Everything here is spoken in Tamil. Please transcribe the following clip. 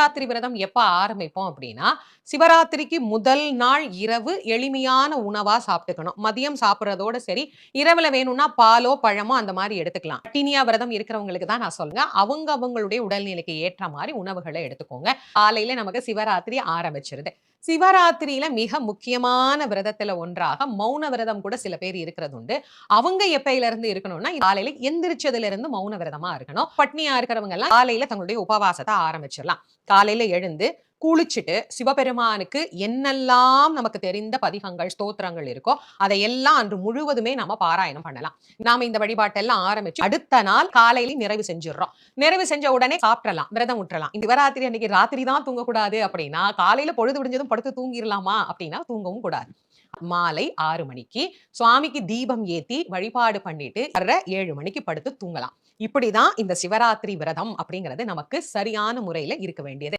சிவராத்திரி விரதம் எப்ப ஆரம்பிப்போம் அப்படின்னா, சிவராத்திரிக்கு முதல் நாள் இரவு எளிமையான உணவா சாப்பிட்டுக்கணும். மதியம் சாப்பிடுறதோட சரி, இரவுல வேணும்னா பாலோ, பழமோ அந்த மாரி எடுத்துக்கலாம். பட்டினியா விரதம் இருக்கிறவங்களுக்கு தான் நான் சொல்றேன். அவங்க அவங்களுடைய உடல்நிலைக்கு ஏற்ற மாரி உணவுகள எடுத்துக்கோங்க. காலையில நமக்கு சிவராத்திரி ஆரம்பிச்சுருது. சிவராத்திரியில மிக முக்கியமான விரதத்துல ஒன்றாக மௌன விரதம் கூட சில பேர் இருக்கிறது உண்டு. அவங்க எப்பயில இருந்து இருக்கணும்னா, காலையில எந்திரிச்சதுல இருந்து மௌன விரதமா இருக்கணும். பட்னியா இருக்கிறவங்க எல்லாம் காலையில தங்களுடைய உபவாசத்த ஆரம்பிச்சிடலாம். காலையில எழுந்து, குளிச்சுட்டு, சிவபெருமானுக்கு என்னெல்லாம் நமக்கு தெரிந்த பதிகங்கள், ஸ்தோத்திரங்கள் இருக்கோ, அதையெல்லாம் அன்று முழுவதுமே நாம பாராயணம் பண்ணலாம். நாம இந்த வழிபாட்டெல்லாம் ஆரம்பிச்சு, அடுத்த நாள் காலையில நிறைவு செஞ்சுர்றோம். நிறைவு செஞ்ச உடனே சாப்பிட்றலாம். விரதம் விட்டுறலாம். இந்த சிவராத்திரி அன்னைக்கு ராத்திரி தான் தூங்கக்கூடாது அப்படின்னா, காலையில பொழுது விடிஞ்சதும் படுத்து தூங்கிரலாமா? அப்படின்னா தூங்கவும் கூடாது. மாலை 6 மணிக்கு சுவாமிக்கு தீபம் ஏத்தி வழிபாடு பண்ணிட்டு வர்ற 7 மணிக்கு படுத்து தூங்கலாம். இப்படிதான் இந்த சிவராத்திரி விரதம் அப்படிங்கிறது நமக்கு சரியான முறையில இருக்க வேண்டியது.